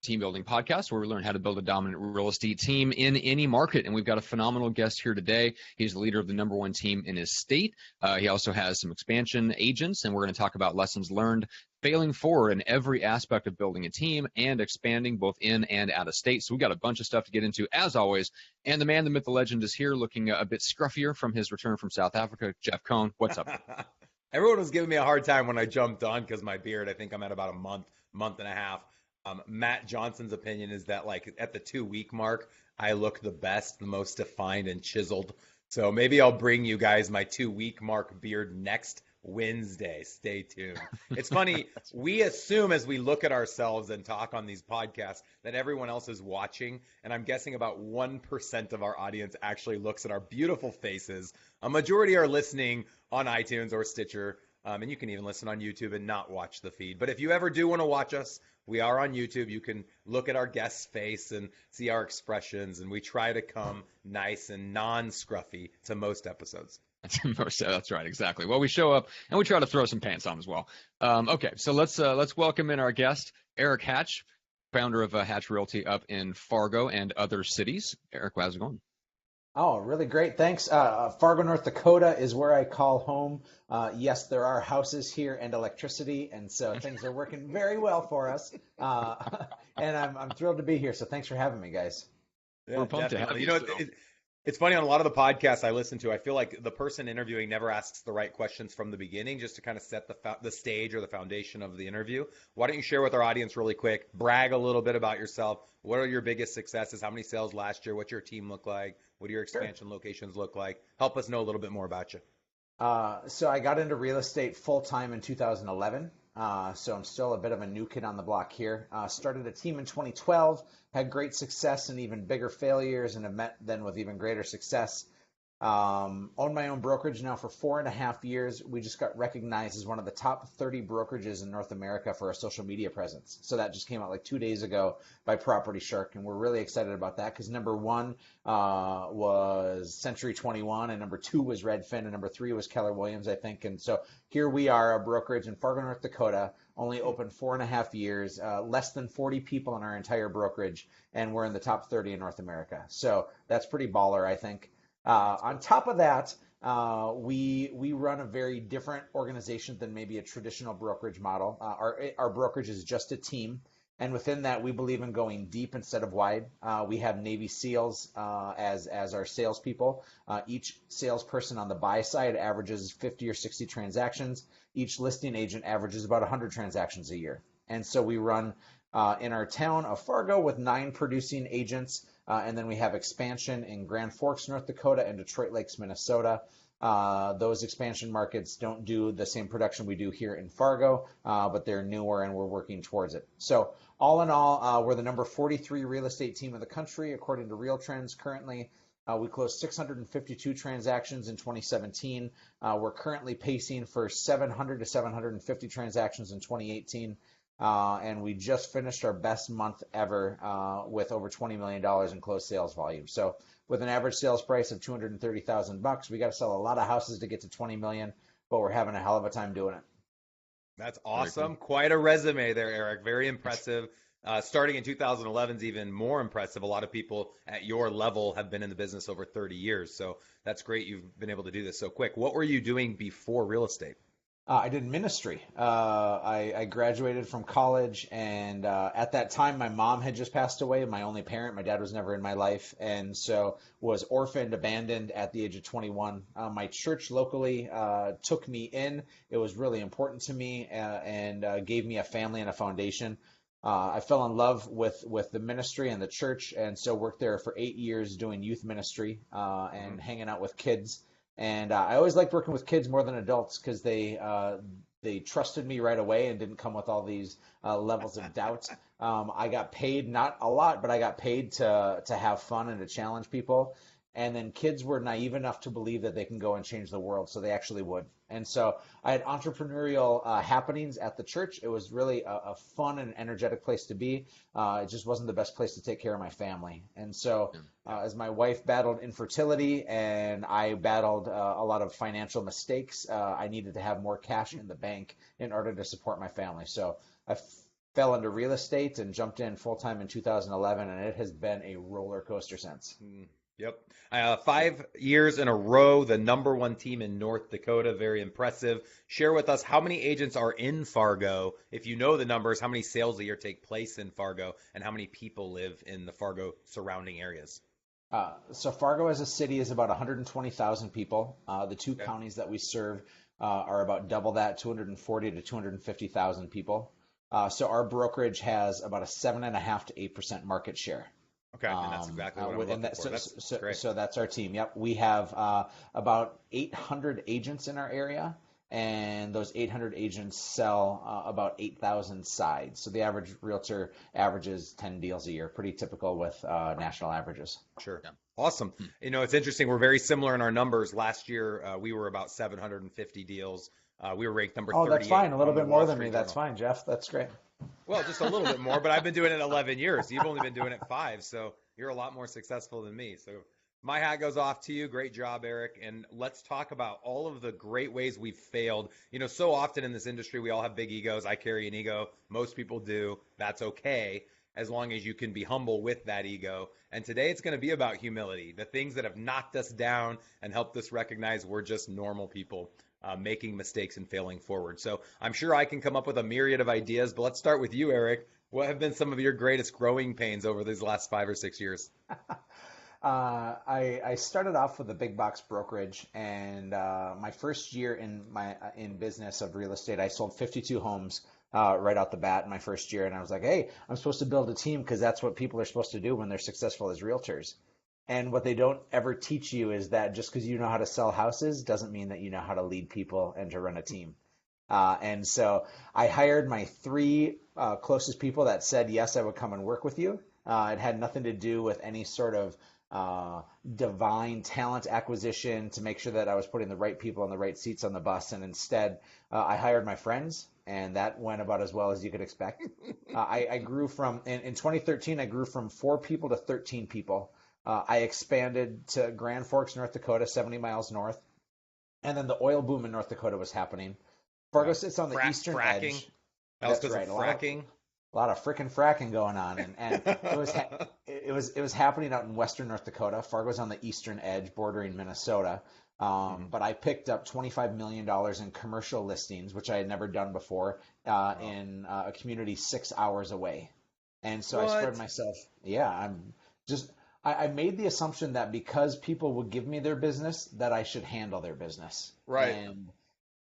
team building podcast where we learn how to build a dominant real estate team in any market. And we've got a phenomenal guest here today. He's the leader of the #1 team in his state. He also has some expansion agents, and we're going to talk about lessons learned failing forward in every aspect of building a team and expanding both in and out of state. So we've got a bunch of stuff to get into, as always. And the man, the myth, the legend is here, looking a bit scruffier from his return from South Africa. Jeff Cohn, what's up? Everyone was giving me a hard time when I jumped on because my beard, I think I'm at about a month and a half. Matt Johnson's opinion is that, like, at the 2-week mark, I look the best, the most defined and chiseled. So maybe I'll bring you guys my 2-week mark beard next Wednesday. Stay tuned. It's funny, we assume as we look at ourselves and talk on these podcasts that everyone else is watching, and I'm guessing about 1% of our audience actually looks at our beautiful faces. A majority are listening on iTunes or Stitcher, and you can even listen on YouTube and not watch the feed. But if you ever do want to watch us, we are on YouTube. You can look at our guest's face and see our expressions, and we try to come nice and non-scruffy to most episodes. That's right, exactly. Well, we show up and we try to throw some pants on as well. Okay, so let's welcome in our guest, Erik Hatch, founder of Hatch Realty up in Fargo and other cities. Erik, how's it going? Oh, really great. Thanks. Fargo, North Dakota is where I call home. Yes, there are houses here and electricity, and so things are working very well for us. And I'm thrilled to be here. So thanks for having me, guys. Yeah, we're pumped to have you. You know, it's funny, on a lot of the podcasts I listen to, I feel like the person interviewing never asks the right questions from the beginning, just to kind of set the stage or the foundation of the interview. Why don't you share with our audience really quick, brag a little bit about yourself. What are your biggest successes? How many sales last year? What's your team look like? What do your expansion locations look like? Help us know a little bit more about you. So I got into real estate full-time in 2011. So I'm still a bit of a new kid on the block here. Started a team in 2012, had great success and even bigger failures, and have met then with even greater success. Own my own brokerage now for 4.5 years. We just got recognized as one of the top 30 brokerages in North America for our social media presence. So that just came out like 2 days ago by Property Shark, and we're really excited about that because #1 was Century 21, and #2 was Redfin, and #3 was Keller Williams, I think. And so here we are, a brokerage in Fargo, North Dakota, only open 4.5 years, less than 40 people in our entire brokerage, and we're in the top 30 in North America. So that's pretty baller, I think. On top of that, we run a very different organization than maybe a traditional brokerage model. Our brokerage is just a team, and within that, we believe in going deep instead of wide. We have Navy SEALs as our salespeople. Each salesperson on the buy side averages 50 or 60 transactions. Each listing agent averages about 100 transactions a year. And so we run in our town of Fargo with 9 producing agents. And then we have expansion in Grand Forks, North Dakota, and Detroit Lakes, Minnesota. Those expansion markets don't do the same production we do here in Fargo, but they're newer and we're working towards it. So all in all, we're the number 43 real estate team in the country, according to Real Trends currently. We closed 652 transactions in 2017. We're currently pacing for 700 to 750 transactions in 2018. And we just finished our best month ever with over $20 million in closed sales volume. So with an average sales price of $230,000, we got to sell a lot of houses to get to 20 million, but we're having a hell of a time doing it. That's awesome. Quite a resume there, Erik. Very impressive. Starting in 2011 is even more impressive. A lot of people at your level have been in the business over 30 years. So that's great you've been able to do this so quick. What were you doing before real estate? I did ministry. I graduated from college, and at that time, my mom had just passed away, my only parent. My dad was never in my life, and so was orphaned, abandoned at the age of 21. My church locally took me in. It was really important to me and gave me a family and a foundation. I fell in love with the ministry and the church, and so worked there for 8 years doing youth ministry and hanging out with kids. And I always liked working with kids more than adults because they trusted me right away and didn't come with all these levels of doubt. I got paid, not a lot, but I got paid to have fun and to challenge people. And then kids were naive enough to believe that they can go and change the world, so they actually would. And so I had entrepreneurial happenings at the church. It was really a fun and energetic place to be. It just wasn't the best place to take care of my family. And so as my wife battled infertility and I battled a lot of financial mistakes, I needed to have more cash in the bank in order to support my family. So I fell into real estate and jumped in full time in 2011, and it has been a roller coaster since. Yep. 5 years in a row, the number one team in North Dakota. Very impressive. Share with us how many agents are in Fargo. If you know the numbers, how many sales a year take place in Fargo, and how many people live in the Fargo surrounding areas? So Fargo as a city is about 120,000 people. The two Okay. counties that we serve are about double that, 240 to 250,000 people. So our brokerage has about a 7.5% to 8% market share. Okay, and that's exactly what I'm And looking for. That's great. so that's our team. Yep, we have about 800 agents in our area, and those 800 agents sell about 8,000 sides. So the average realtor averages 10 deals a year, pretty typical with national averages. Sure. Yeah. Awesome. It's interesting. We're very similar in our numbers. Last year, we were about 750 deals. We were ranked number 38. Oh, that's fine. A little on the bit more Wall than Street me. That's Journal. fine, Jeff. That's great. Well, just a little bit more, but I've been doing it 11 years. You've only been doing it 5, so you're a lot more successful than me. So my hat goes off to you. Great job, Erik. And let's talk about all of the great ways we've failed. So often in this industry, we all have big egos. I carry an ego. Most people do. That's okay, as long as you can be humble with that ego. And today it's going to be about humility, the things that have knocked us down and helped us recognize we're just normal people. Making mistakes and failing forward. So I'm sure I can come up with a myriad of ideas, but let's start with you, Erik. What have been some of your greatest growing pains over these last 5 or 6 years? I started off with a big box brokerage, and my first year in business of real estate, I sold 52 homes right out the bat in my first year, and I was like, hey, I'm supposed to build a team because that's what people are supposed to do when they're successful as realtors. And what they don't ever teach you is that just because you know how to sell houses doesn't mean that you know how to lead people and to run a team. And so I hired my 3 closest people that said, yes, I would come and work with you. It had nothing to do with any sort of divine talent acquisition to make sure that I was putting the right people in the right seats on the bus. And instead, I hired my friends, and that went about as well as you could expect. I grew in 2013, I grew from 4 people to 13 people. I expanded to Grand Forks, North Dakota, 70 miles north. And then the oil boom in North Dakota was happening. Fargo sits on the eastern edge. That was because of fracking. A lot of frickin' fracking going on, and it was happening out in western North Dakota. Fargo's on the eastern edge, bordering Minnesota. But I picked up $25 million in commercial listings, which I had never done before, in a community 6 hours away. And so I spread myself. Yeah, I made the assumption that because people would give me their business, that I should handle their business. Right.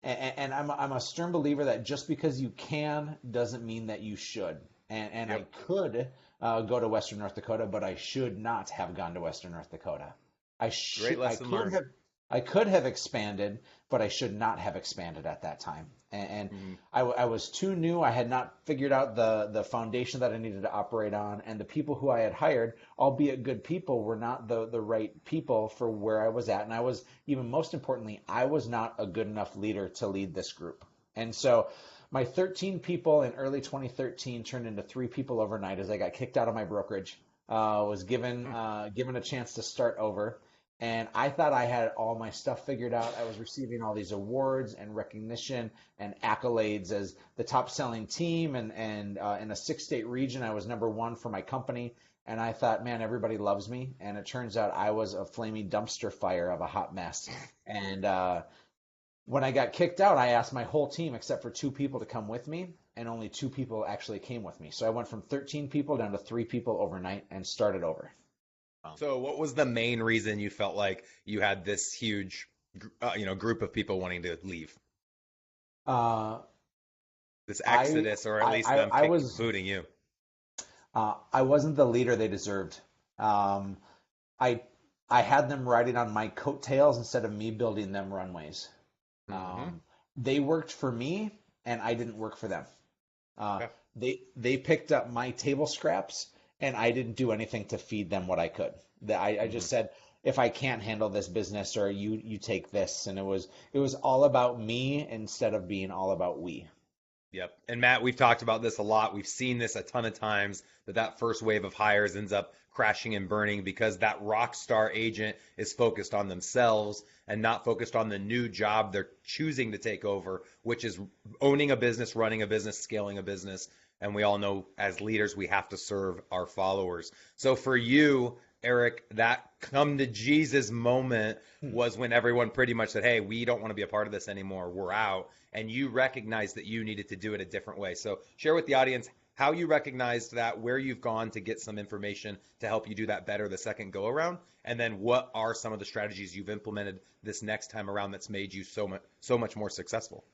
And I'm a stern believer that just because you can doesn't mean that you should. And Yep. I could go to Western North Dakota, but I should not have gone to Western North Dakota. Great lesson learned. I could have expanded, but I should not have expanded at that time. And I was too new. I had not figured out the foundation that I needed to operate on. And the people who I had hired, albeit good people, were not the right people for where I was at. And I was, even most importantly, I was not a good enough leader to lead this group. And so my 13 people in early 2013 turned into 3 people overnight as I got kicked out of my brokerage, was given a chance to start over. And I thought I had all my stuff figured out. I was receiving all these awards and recognition and accolades as the top selling team. And in a 6-state region, I was number 1 for my company. And I thought, man, everybody loves me. And it turns out I was a flaming dumpster fire of a hot mess. And when I got kicked out, I asked my whole team, except for 2 people, to come with me. And only 2 people actually came with me. So I went from 13 people down to 3 people overnight and started over. So what was the main reason you felt like you had this huge, group of people wanting to leave? This exodus, or at least them booting you. I wasn't the leader they deserved. I had them riding on my coattails instead of me building them runways. They worked for me, and I didn't work for them. They picked up my table scraps, and I didn't do anything to feed them what I could. I just said, if I can't handle this business, or you take this. And it was all about me instead of being all about we. Yep. And Matt, we've talked about this a lot. We've seen this a ton of times, that first wave of hires ends up crashing and burning because that rock star agent is focused on themselves and not focused on the new job they're choosing to take over, which is owning a business, running a business, scaling a business. And we all know as leaders, we have to serve our followers. So for you, Erik, that come to Jesus moment was when everyone pretty much said, hey, we don't want to be a part of this anymore. We're out. And you recognized that you needed to do it a different way. So share with the audience how you recognized that, where you've gone to get some information to help you do that better the second go around, and then what are some of the strategies you've implemented this next time around that's made you so much more successful.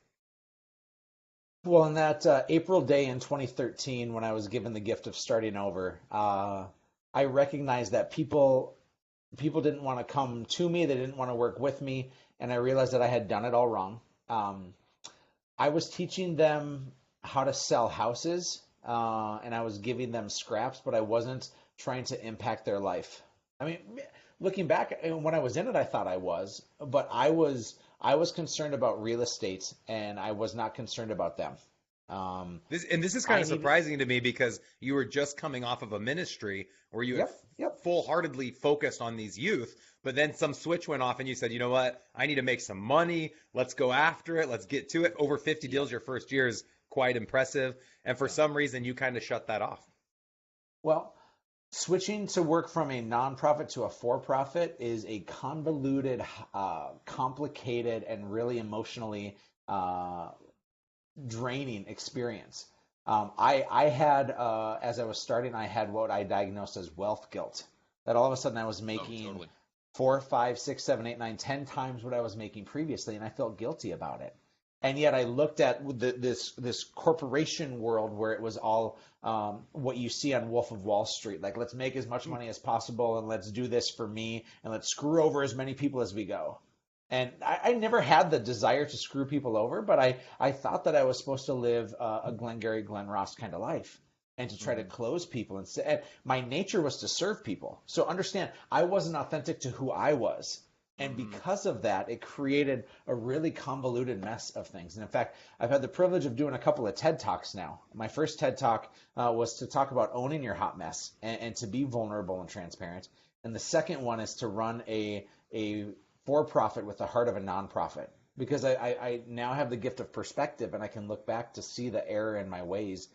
Well, in that April day in 2013, when I was given the gift of starting over, I recognized that people didn't want to come to me, they didn't want to work with me, and I realized that I had done it all wrong. I was teaching them how to sell houses, and I was giving them scraps, but I wasn't trying to impact their life. I mean, looking back, when I was in it, I thought I was, but I was concerned about real estate, and I was not concerned about them. This is kind of surprising to me because you were just coming off of a ministry where you had full-heartedly focused on these youth, but then some switch went off and you said, you know what, I need to make some money. Let's go after it. Let's get to it. Over 50 deals your first year is quite impressive. And for some reason, you kind of shut that off. Well, switching to work from a nonprofit to a for-profit is a convoluted, complicated, and really emotionally draining experience. I had, as I was starting, I had what I diagnosed as wealth guilt. That all of a sudden I was making 4, 5, 6, 7, 8, 9, 10 times what I was making previously, and I felt guilty about it. And yet I looked at this corporation world where it was all what you see on Wolf of Wall Street. Like, let's make as much money as possible, and let's do this for me, and let's screw over as many people as we go. And I never had the desire to screw people over, but I thought that I was supposed to live a Glengarry Glen Ross kind of life and to try to close people. And my nature was to serve people. So understand, I wasn't authentic to who I was. And because of that, it created a really convoluted mess of things. And in fact, I've had the privilege of doing a couple of TED Talks now. My first TED Talk was to talk about owning your hot mess and to be vulnerable and transparent. And the second one is to run a for-profit with the heart of a nonprofit. Because I now have the gift of perspective and I can look back to see the error in my ways.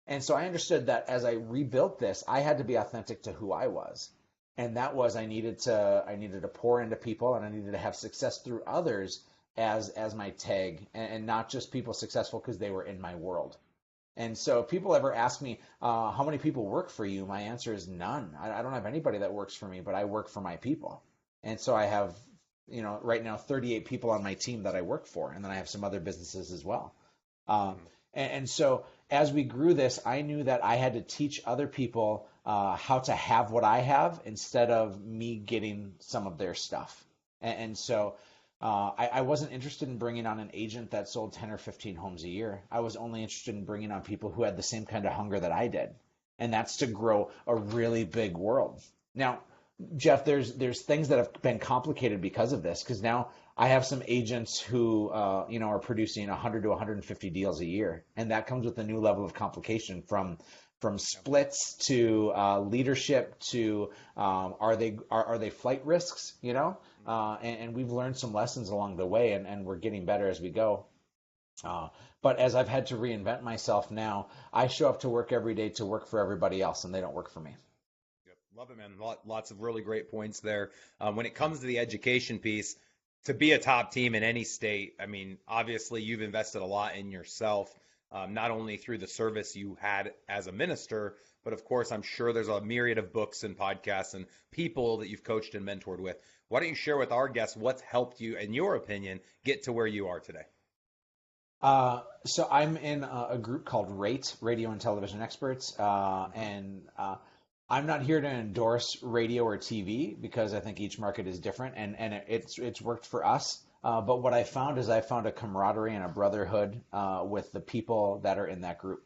And so I understood that as I rebuilt this, I had to be authentic to who I was. And that was I needed to pour into people, and I needed to have success through others as my tag, and not just people successful because they were in my world. And so if people ever ask me, how many people work for you? My answer is none. I don't have anybody that works for me, but I work for my people. And so I have, right now 38 people on my team that I work for, and then I have some other businesses as well. And so as we grew this, I knew that I had to teach other people how to have what I have instead of me getting some of their stuff. And so I wasn't interested in bringing on an agent that sold 10 or 15 homes a year. I was only interested in bringing on people who had the same kind of hunger that I did. And that's to grow a really big world. Now, Jeff, there's things that have been complicated because of this, because now I have some agents who are producing 100 to 150 deals a year, and that comes with a new level of complication from splits to leadership to are they flight risks, and we've learned some lessons along the way, and we're getting better as we go. But as I've had to reinvent myself now, I show up to work every day to work for everybody else, and they don't work for me. Love it, man. Lots of really great points there. When it comes to the education piece, to be a top team in any state, I mean, obviously you've invested a lot in yourself, not only through the service you had as a minister, but of course, I'm sure there's a myriad of books and podcasts and people that you've coached and mentored with. Why don't you share with our guests what's helped you, in your opinion, get to where you are today? So I'm in a group called RATE, Radio and Television Experts, and I'm not here to endorse radio or TV because I think each market is different, and it's worked for us. But what I found is I found a camaraderie and a brotherhood with the people that are in that group.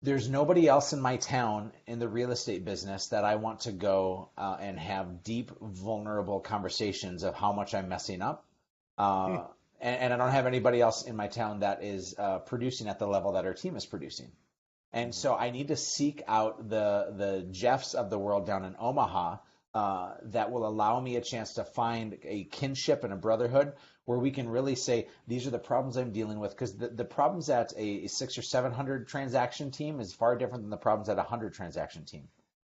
There's nobody else in my town in the real estate business that I want to go and have deep, vulnerable conversations of how much I'm messing up. And I don't have anybody else in my town that is producing at the level that our team is producing. And so I need to seek out the Jeffs of the world down in Omaha that will allow me a chance to find a kinship and a brotherhood where we can really say, these are the problems I'm dealing with. Because the problems at a 600 or 700 transaction team is far different than the problems at a 100 transaction team.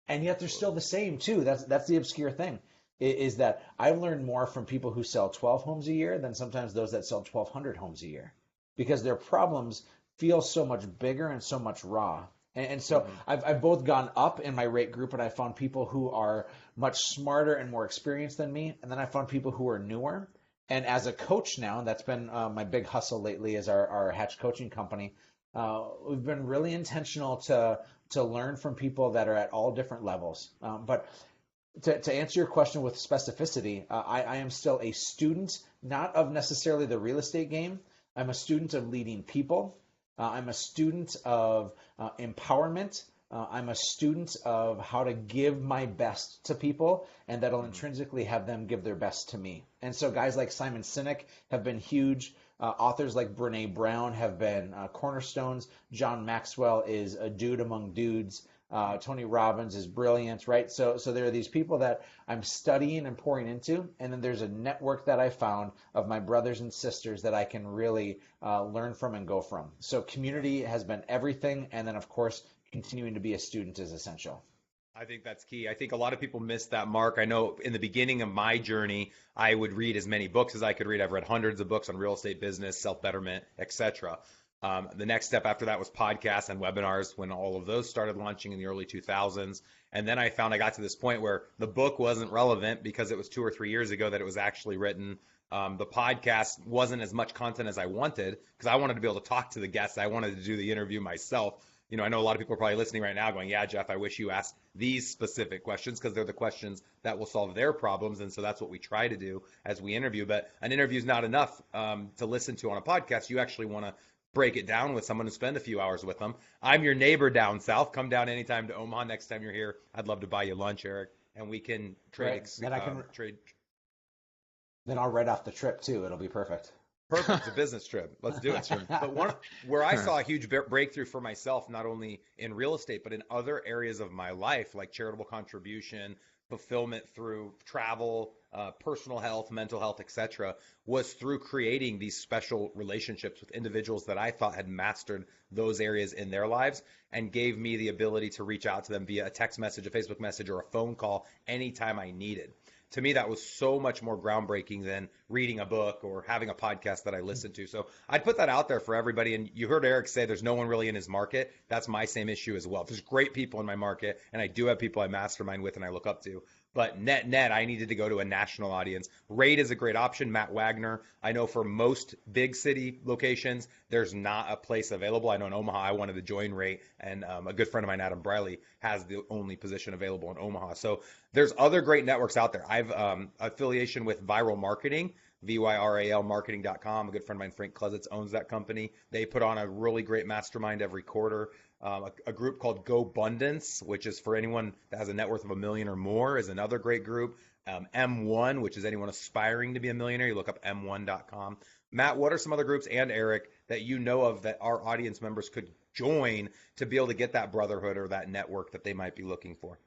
And yet they're still the same too. That's the obscure thing, is that I've learned more from people who sell 12 homes a year than sometimes those that sell 1,200 homes a year, because their problems feel so much bigger and so much raw. And so I've both gone up in my rate group, and I found people who are much smarter and more experienced than me, and then I found people who are newer. And as a coach now, that's been my big hustle lately, is our Hatch coaching company. We've been really intentional to learn from people that are at all different levels. But to answer your question with specificity, I am still a student, not of necessarily the real estate game. I'm a student of leading people. I'm a student of empowerment. I'm a student of how to give my best to people, and that'll intrinsically have them give their best to me. And so guys like Simon Sinek have been huge. Authors like Brene Brown have been cornerstones. John Maxwell is a dude among dudes. Tony Robbins is brilliant, right? So there are these people that I'm studying and pouring into, and then there's a network that I found of my brothers and sisters that I can really learn from and go from. So community has been everything, and then of course continuing to be a student is essential. I think that's key. I think a lot of people miss that mark. I know in the beginning of my journey, I would read as many books as I could read. I've read hundreds of books on real estate, business, self-betterment, etc. The next step after that was podcasts and webinars, when all of those started launching in the early 2000s. And then I found I got to this point where the book wasn't relevant because it was 2 or 3 years ago that it was actually written. The podcast wasn't as much content as I wanted, because I wanted to be able to talk to the guests. I wanted to do the interview myself. You know, I know a lot of people are probably listening right now going, yeah, Jeff, I wish you asked these specific questions, because they're the questions that will solve their problems. And so that's what we try to do as we interview. But an interview is not enough to listen to on a podcast. You actually want to break it down with someone and spend a few hours with them. I'm your neighbor down south. Come down anytime to Omaha next time you're here. I'd love to buy you lunch, Erik, and we can trade. Right. Then I'll write off the trip too. It'll be perfect. Perfect. It's a business trip. Let's do it. But where I saw a huge breakthrough for myself, not only in real estate, but in other areas of my life, like charitable contribution, fulfillment through travel, personal health, mental health, etc., was through creating these special relationships with individuals that I thought had mastered those areas in their lives, and gave me the ability to reach out to them via a text message, a Facebook message, or a phone call anytime I needed. To me, that was so much more groundbreaking than reading a book or having a podcast that I listened to. So I'd put that out there for everybody. And you heard Erik say there's no one really in his market. That's my same issue as well. There's great people in my market, and I do have people I mastermind with and I look up to. But net, I needed to go to a national audience. Rate is a great option. Matt Wagner, I know for most big city locations, there's not a place available. I know in Omaha, I wanted to join Rate, and a good friend of mine, Adam Briley, has the only position available in Omaha. So there's other great networks out there. I've affiliation with Viral Marketing, VYRAL marketing.com. A good friend of mine, Frank Klesitz, owns that company. They put on a really great mastermind every quarter. A group called GoBundance, which is for anyone that has a net worth of $1 million or more, is another great group. M1, which is anyone aspiring to be a millionaire. You look up m1.com. Matt, what are some other groups, and Erik, that you know of that our audience members could join to be able to get that brotherhood or that network that they might be looking for?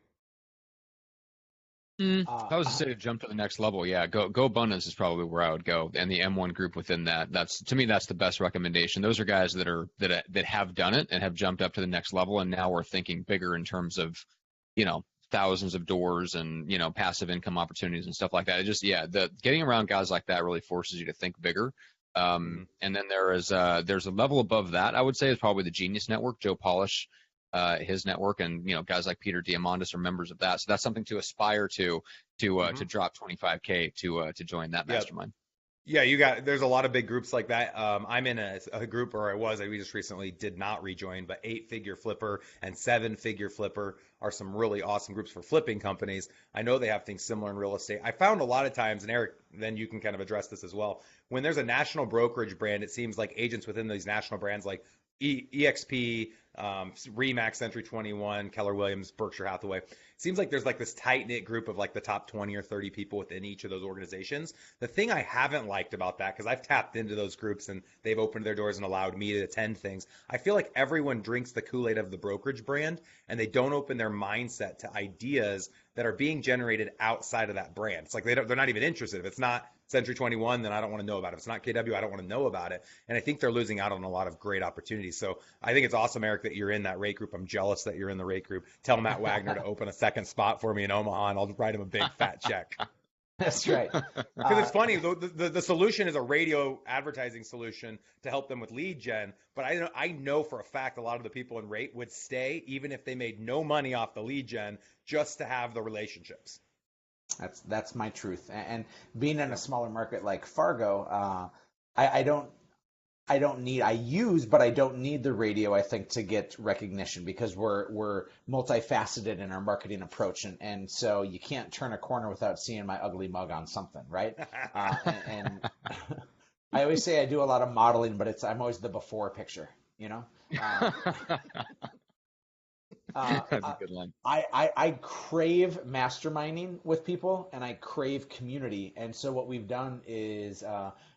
I was to say to jump to the next level. Yeah, Go Abundance is probably where I would go, and the M1 group within that. That's, to me, that's the best recommendation. Those are guys that have done it and have jumped up to the next level, and now we're thinking bigger in terms of, thousands of doors and passive income opportunities and stuff like that. It just, the getting around guys like that really forces you to think bigger. And then there's a level above that. I would say is probably the Genius Network, Joe Polish. His network, and guys like Peter Diamandis are members of that. So that's something to aspire to drop 25K to join that mastermind. Yeah, there's a lot of big groups like that. I'm in a group, or we just recently did not rejoin, but 8-Figure Flipper and 7-Figure Flipper are some really awesome groups for flipping companies. I know they have things similar in real estate. I found a lot of times, and Erik, then you can kind of address this as well, when there's a national brokerage brand, it seems like agents within these national brands like EXP, Remax, Century 21, Keller Williams, Berkshire Hathaway. It seems like there's like this tight-knit group of like the top 20 or 30 people within each of those organizations. The thing I haven't liked about that, because I've tapped into those groups and they've opened their doors and allowed me to attend things, I feel like everyone drinks the Kool-Aid of the brokerage brand, and they don't open their mindset to ideas that are being generated outside of that brand. It's like they're not even interested. If it's not Century 21, then I don't want to know about it. If it's not KW, I don't want to know about it. And I think they're losing out on a lot of great opportunities. So I think it's awesome, Eric, that you're in that rate group. I'm jealous that you're in the rate group. Tell Matt Wagner to open a second spot for me in Omaha, and I'll write him a big fat check. That's right. Because it's funny, the solution is a radio advertising solution to help them with lead gen. But I know for a fact a lot of the people in rate would stay even if they made no money off the lead gen just to have the relationships. That's my truth. And being in a smaller market like Fargo, I don't need but I don't need the radio, I think, to get recognition, because we're multifaceted in our marketing approach, and so you can't turn a corner without seeing my ugly mug on something, right? And I always say I do a lot of modeling, but I'm always the before picture, you know. That's a good line. I crave masterminding with people, and I crave community. And so what we've done is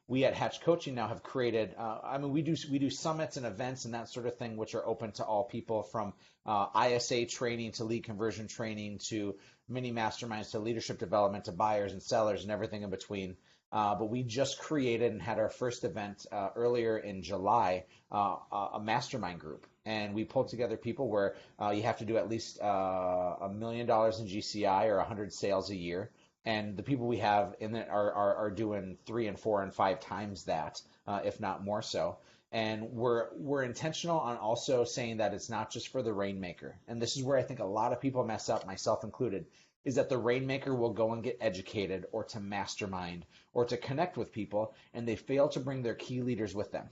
we at Hatch Coaching now have created. We do summits and events and that sort of thing, which are open to all people, from ISA training to lead conversion training to mini masterminds to leadership development to buyers and sellers and everything in between. But we just created and had our first event earlier in July, a mastermind group. And we pulled together people where you have to do at least $1 million in GCI or 100 sales a year. And the people we have in it are doing 3 and 4 and 5 times that, if not more so. And we're intentional on also saying that it's not just for the rainmaker. And this is where I think a lot of people mess up, myself included, is that the rainmaker will go and get educated or to mastermind or to connect with people, and they fail to bring their key leaders with them.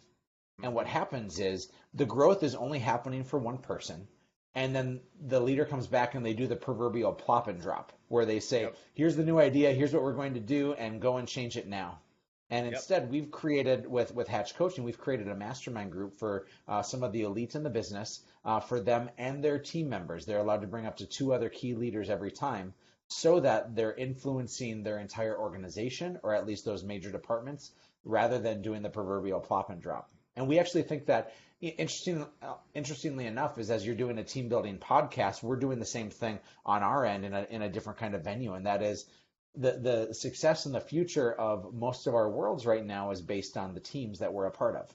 And what happens is the growth is only happening for one person. And then the leader comes back and they do the proverbial plop and drop, where they say, yep, here's the new idea, here's what we're going to do, and go and change it now. And instead, we've created, with Hatch Coaching, we've created a mastermind group for some of the elites in the business, for them and their team members. They're allowed to bring up to 2 other key leaders every time, so that they're influencing their entire organization, or at least those major departments, rather than doing the proverbial plop and drop. And we actually think that, interestingly enough, is as you're doing a team building podcast, we're doing the same thing on our end in a different kind of venue. And that is the success and the future of most of our worlds right now is based on the teams that we're a part of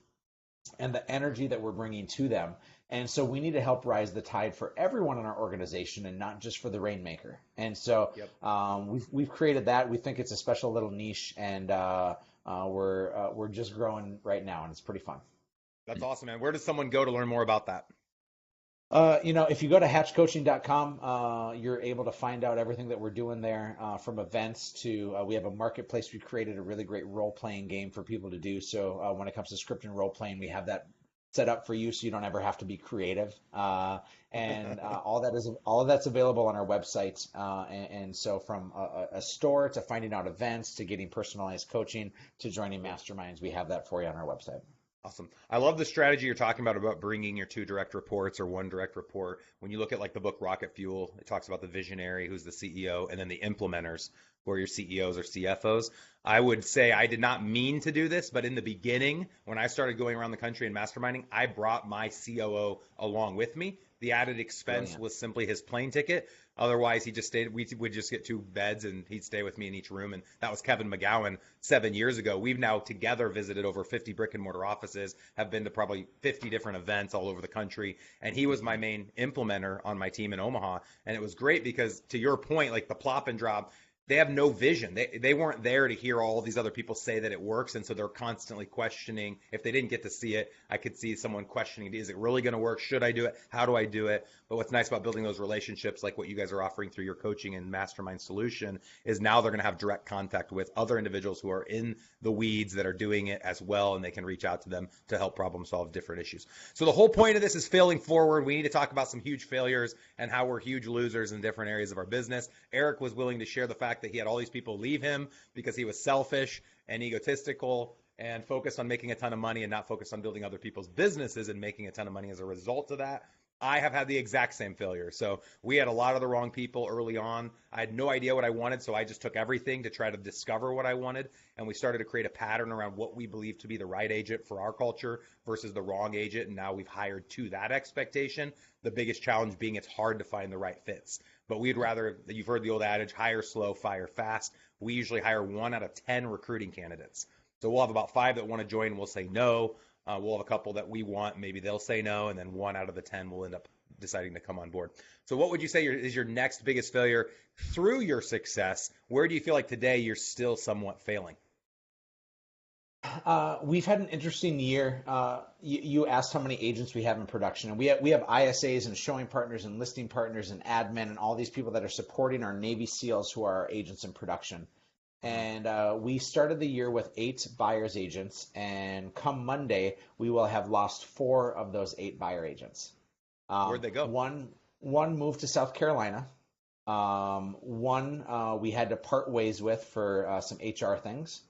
and the energy that we're bringing to them. And so we need to help rise the tide for everyone in our organization and not just for the rainmaker. And so we've created that. We think it's a special little niche, and we're just growing right now, and it's pretty fun. That's awesome, man. Where does someone go to learn more about that? If you go to hatchcoaching.com, you're able to find out everything that we're doing there, from events to we have a marketplace. We created a really great role-playing game for people to do. So when it comes to script and role-playing, we have that set up for you so you don't ever have to be creative. And all of that's available on our website. And so from a store to finding out events to getting personalized coaching to joining masterminds, we have that for you on our website. Awesome. I love the strategy you're talking about bringing your 2 direct reports or 1 direct report. When you look at like the book Rocket Fuel, it talks about the visionary, who's the CEO, and then the implementers, who are your CEOs or CFOs. I would say I did not mean to do this, but in the beginning, when I started going around the country and masterminding, I brought my COO along with me. The added expense was simply his plane ticket. Otherwise, he just stayed. We would just get 2 beds, and he'd stay with me in each room. And that was Kevin McGowan 7 years ago. We've now together visited over 50 brick and mortar offices, have been to probably 50 different events all over the country. And he was my main implementer on my team in Omaha. And it was great because, to your point, like the plop and drop, they have no vision. They weren't there to hear all these other people say that it works, and so they're constantly questioning. If they didn't get to see it, I could see someone questioning, is it really going to work? Should I do it? How do I do it? But what's nice about building those relationships, like what you guys are offering through your coaching and mastermind solution, is now they're going to have direct contact with other individuals who are in the weeds that are doing it as well, and they can reach out to them to help problem solve different issues. So the whole point of this is failing forward. We need to talk about some huge failures and how we're huge losers in different areas of our business. Erik was willing to share the fact that he had all these people leave him because he was selfish and egotistical and focused on making a ton of money and not focused on building other people's businesses and making a ton of money as a result of that. I have had the exact same failure. So we had a lot of the wrong people early on. I had no idea what I wanted, so I just took everything to try to discover what I wanted. And we started to create a pattern around what we believe to be the right agent for our culture versus the wrong agent. And now we've hired to that expectation. The biggest challenge being it's hard to find the right fits. But we'd rather, you've heard the old adage, hire slow, fire fast. We usually hire 1 out of 10 recruiting candidates. So we'll have about 5 that want to join. We'll say no. We'll have a couple that we want. Maybe they'll say no. And then 1 out of the 10 will end up deciding to come on board. So what would you say is your next biggest failure through your success? Where do you feel like today you're still somewhat failing? We've had an interesting year. You asked how many agents we have in production, and we have ISAs and showing partners and listing partners and admin and all these people that are supporting our Navy SEALs who are our agents in production. And we started the year with 8 buyers agents, and come Monday we will have lost 4 of those 8 buyer agents. Where'd they go? One moved to South Carolina. One we had to part ways with for some HR things.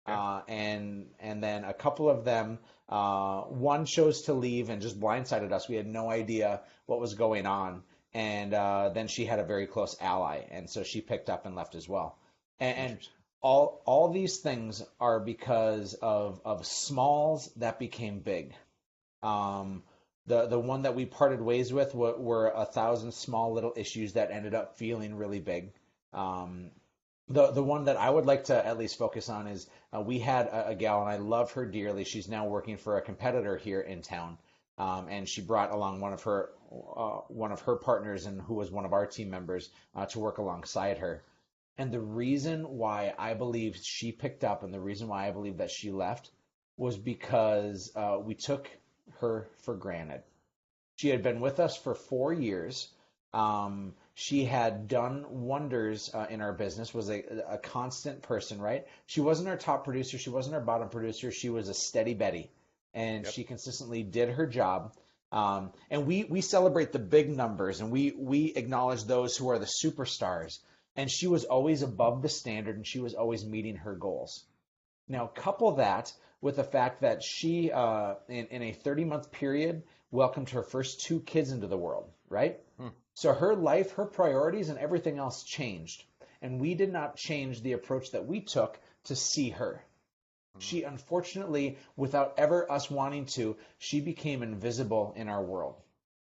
And then a couple of them, one chose to leave and just blindsided us. We had no idea what was going on. And then she had a very close ally, and so she picked up and left as well. And all these things are because of smalls that became big. The one that we parted ways with were 1,000 small little issues that ended up feeling really big. The one that I would like to at least focus on is we had a gal, and I love her dearly. She's now working for a competitor here in town, and she brought along one of her partners, and who was one of our team members, to work alongside her. And the reason why I believe she picked up, and the reason why I believe that she left, was because we took her for granted. She had been with us for 4 years. She had done wonders in our business, was a constant person, right? She wasn't our top producer. She wasn't our bottom producer. She was a steady Betty, and she consistently did her job. And we celebrate the big numbers, and we acknowledge those who are the superstars. And she was always above the standard, and she was always meeting her goals. Now, couple that with the fact that she, in a 30-month period, welcomed her first 2 kids into the world, right? So her life, her priorities, and everything else changed. And we did not change the approach that we took to see her. She, unfortunately, without ever us wanting to, she became invisible in our world.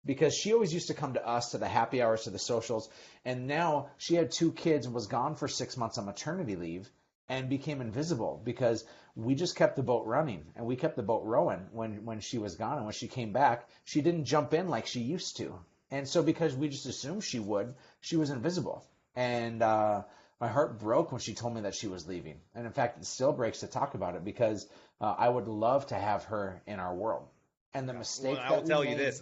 Because she always used to come to us, to the happy hours, to the socials. And now she had 2 kids and was gone for 6 months on maternity leave and became invisible because we just kept the boat running and we kept the boat rowing when she was gone. And when she came back, she didn't jump in like she used to. And so because we just assumed she would, she was invisible. And my heart broke when she told me that she was leaving. And in fact, it still breaks to talk about it because I would love to have her in our world. And the mistake I'll tell you this.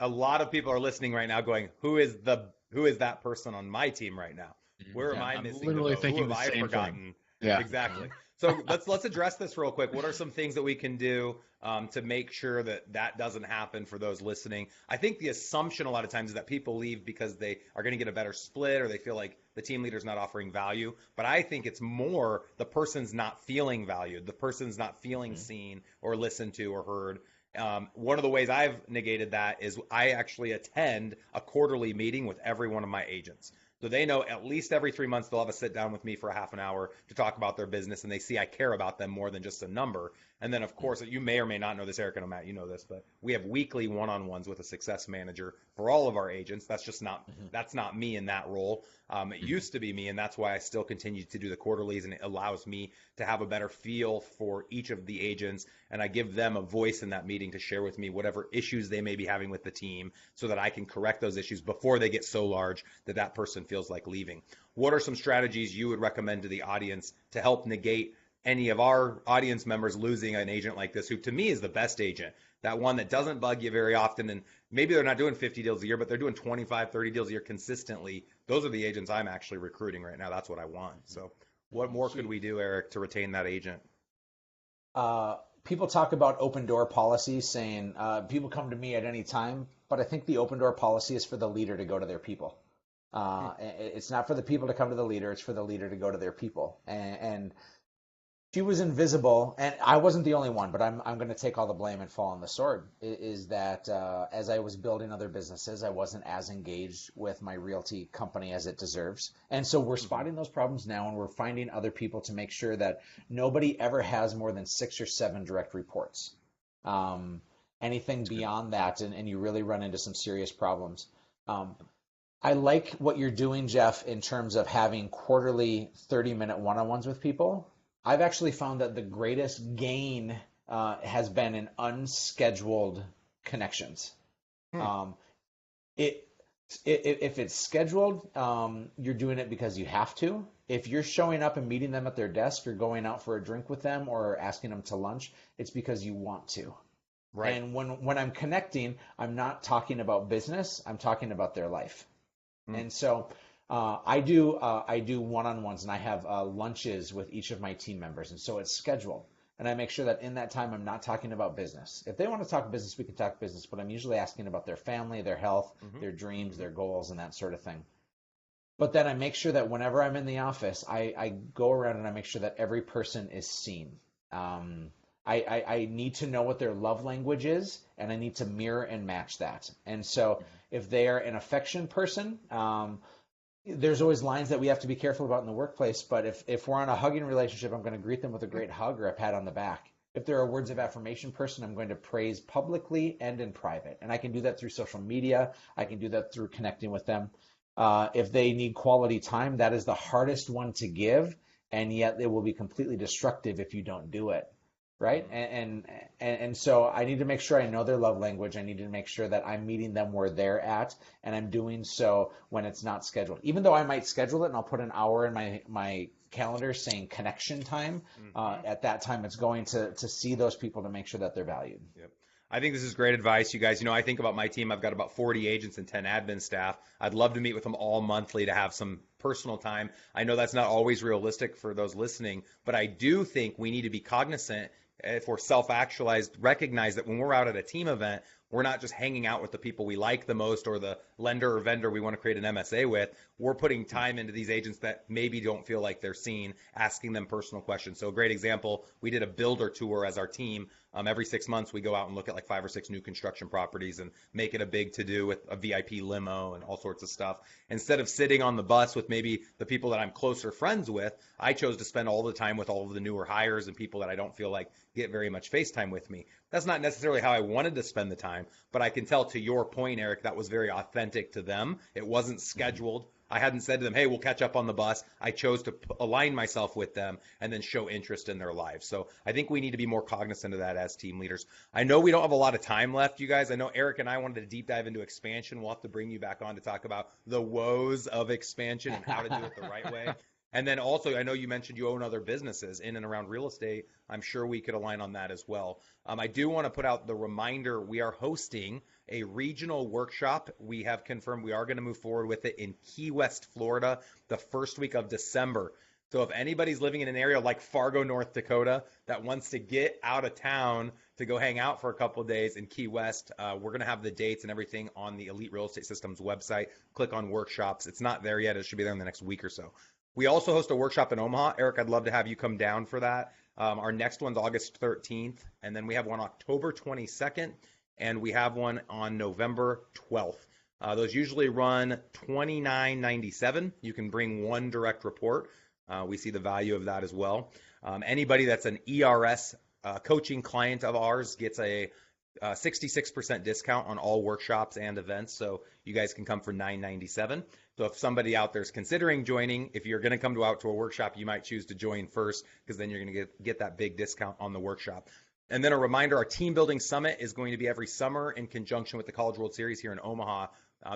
A lot of people are listening right now going, who is that person on my team right now? Where am I missing? Literally the boat? thinking Who have the I same forgotten? thing. Yeah, exactly. So let's address this real quick. What are some things that we can do to make sure that doesn't happen for those listening? I think the assumption a lot of times is that people leave because they are going to get a better split or they feel like the team leader's not offering value. But I think it's more the person's not feeling valued. The person's not feeling seen or listened to or heard. One of the ways I've negated that is I actually attend a quarterly meeting with every one of my agents. So they know at least every 3 months they'll have a sit down with me for a half an hour to talk about their business, and they see I care about them more than just a number. And then, of course, you may or may not know this, Eric and Matt, you know this, but we have weekly one-on-ones with a success manager for all of our agents. That's just that's not me in that role. It used to be me, and that's why I still continue to do the quarterlies, and it allows me to have a better feel for each of the agents, and I give them a voice in that meeting to share with me whatever issues they may be having with the team so that I can correct those issues before they get so large that that person feels like leaving. What are some strategies you would recommend to the audience to help negate any of our audience members losing an agent like this, who to me is the best agent, that one that doesn't bug you very often, and maybe they're not doing 50 deals a year, but they're doing 25, 30 deals a year consistently. Those are the agents I'm actually recruiting right now. That's what I want. So what more could we do, Eric, to retain that agent? People talk about open door policy, saying people come to me at any time, but I think the open door policy is for the leader to go to their people. It's not for the people to come to the leader. It's for the leader to go to their people. And She was invisible, and I wasn't the only one, but I'm going to take all the blame and fall on the sword. Is that as I was building other businesses, I wasn't as engaged with my realty company as it deserves. And so we're spotting those problems now, and we're finding other people to make sure that nobody ever has more than 6 or 7 direct reports. Anything beyond that, and you really run into some serious problems. I like what you're doing, Jeff, in terms of having quarterly 30-minute one-on-ones with people. I've actually found that the greatest gain has been in unscheduled connections. If it's scheduled, you're doing it because you have to. If you're showing up and meeting them at their desk or going out for a drink with them or asking them to lunch, it's because you want to. Right. And when I'm connecting, I'm not talking about business. I'm talking about their life. And so I do one-on-ones, and I have lunches with each of my team members, and so it's scheduled. And I make sure that in that time I'm not talking about business. If they want to talk business, we can talk business, but I'm usually asking about their family, their health, their dreams, their goals, and that sort of thing. But then I make sure that whenever I'm in the office, I go around and I make sure that every person is seen. I need to know what their love language is, and I need to mirror and match that. And so if they are an affection person, there's always lines that we have to be careful about in the workplace. But if we're on a hugging relationship, I'm going to greet them with a great hug or a pat on the back. If they're a words of affirmation person, I'm going to praise publicly and in private. And I can do that through social media. I can do that through connecting with them. If they need quality time, that is the hardest one to give, and yet it will be completely destructive if you don't do it. Right. And so I need to make sure I know their love language. I need to make sure that I'm meeting them where they're at, and I'm doing so when it's not scheduled. Even though I might schedule it and I'll put an hour in my calendar saying connection time, at that time it's going to see those people to make sure that they're valued. Yep. I think this is great advice, you guys. I think about my team. I've got about 40 agents and 10 admin staff. I'd love to meet with them all monthly to have some personal time. I know that's not always realistic for those listening, but I do think we need to be cognizant, if we're self-actualized, recognize that when we're out at a team event, we're not just hanging out with the people we like the most or the lender or vendor we want to create an MSA with. We're putting time into these agents that maybe don't feel like they're seen, asking them personal questions. So a great example, we did a builder tour as our team. Every 6 months, we go out and look at like 5 or 6 new construction properties and make it a big to-do with a VIP limo and all sorts of stuff. Instead of sitting on the bus with maybe the people that I'm closer friends with, I chose to spend all the time with all of the newer hires and people that I don't feel like get very much face time with me. That's not necessarily how I wanted to spend the time, but I can tell, to your point, Eric, that was very authentic to them. It wasn't scheduled. I hadn't said to them, hey, we'll catch up on the bus. I chose to align myself with them and then show interest in their lives. So I think we need to be more cognizant of that as team leaders. I know we don't have a lot of time left, you guys. I know Eric and I wanted to deep dive into expansion. We'll have to bring you back on to talk about the woes of expansion and how to do it the right way. And then also, I know you mentioned you own other businesses in and around real estate. I'm sure we could align on that as well. I do want to put out the reminder, we are hosting a regional workshop. We have confirmed we are going to move forward with it in Key West, Florida, the first week of December. So if anybody's living in an area like Fargo, North Dakota, that wants to get out of town to go hang out for a couple of days in Key West, we're going to have the dates and everything on the Elite Real Estate Systems website. Click on workshops. It's not there yet. It should be there in the next week or so. We also host a workshop in Omaha. Eric, I'd love to have you come down for that. Our next one's August 13th, and then we have one October 22nd, and we have one on November 12th. Those usually run $29.97. You can bring one direct report. We see the value of that as well. Anybody that's an ERS coaching client of ours gets a 66% discount on all workshops and events, so you guys can come for $9.97. So if somebody out there is considering joining, if you're going to come out to a workshop, you might choose to join first, because then you're going to get that big discount on the workshop. And then a reminder, our team building summit is going to be every summer in conjunction with the College World Series here in Omaha.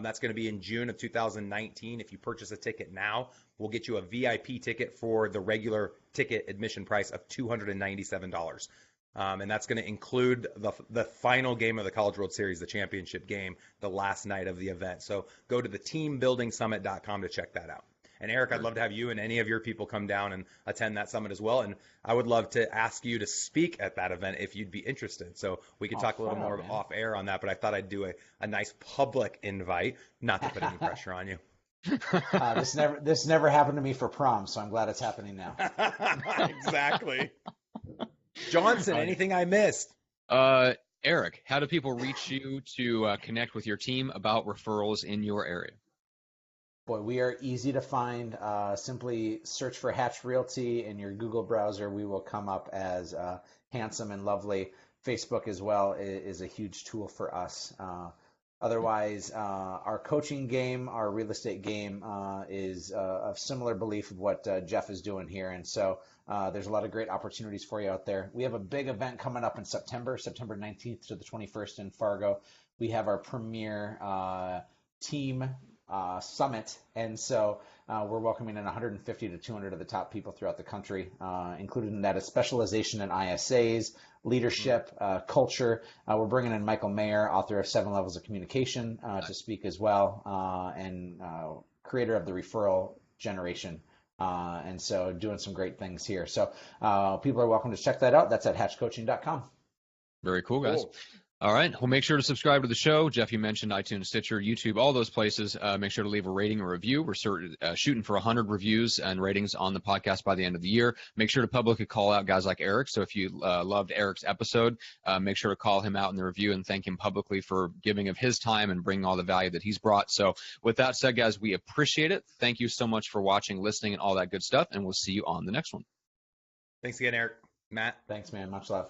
That's going to be in June of 2019. If you purchase a ticket now, we'll get you a VIP ticket for the regular ticket admission price of $297. And that's going to include the final game of the College World Series, the championship game, the last night of the event. So go to the teambuildingsummit.com to check that out. And Eric, I'd love to have you and any of your people come down and attend that summit as well. And I would love to ask you to speak at that event if you'd be interested. So we could talk a little more off air on that, but I thought I'd do a nice public invite, not to put any pressure on you. This never happened to me for prom, so I'm glad it's happening now. Exactly. Johnson, anything I missed? Erik, how do people reach you to connect with your team about referrals in your area? Boy, we are easy to find. Simply search for Hatch Realty in your Google browser. We will come up as handsome and lovely. Facebook as well is a huge tool for us. Otherwise, our coaching game, our real estate game is of similar belief of what Jeff is doing here. And so there's a lot of great opportunities for you out there. We have a big event coming up in September 19th to the 21st in Fargo. We have our premier team summit. And so we're welcoming in 150 to 200 of the top people throughout the country, including that a specialization in ISAs, leadership, culture. We're bringing in Michael Mayer, author of 7 Levels of Communication, to speak as well, and creator of the referral generation. And so doing some great things here. So people are welcome to check that out. That's at hatchcoaching.com. Very cool, guys. Cool. All right. Well, make sure to subscribe to the show. Jeff, you mentioned iTunes, Stitcher, YouTube, all those places. Make sure to leave a rating or review. We're shooting for 100 reviews and ratings on the podcast by the end of the year. Make sure to publicly call out guys like Erik. So if you loved Erik's episode, make sure to call him out in the review and thank him publicly for giving of his time and bringing all the value that he's brought. So with that said, guys, we appreciate it. Thank you so much for watching, listening, and all that good stuff. And we'll see you on the next one. Thanks again, Erik. Matt. Thanks, man. Much love.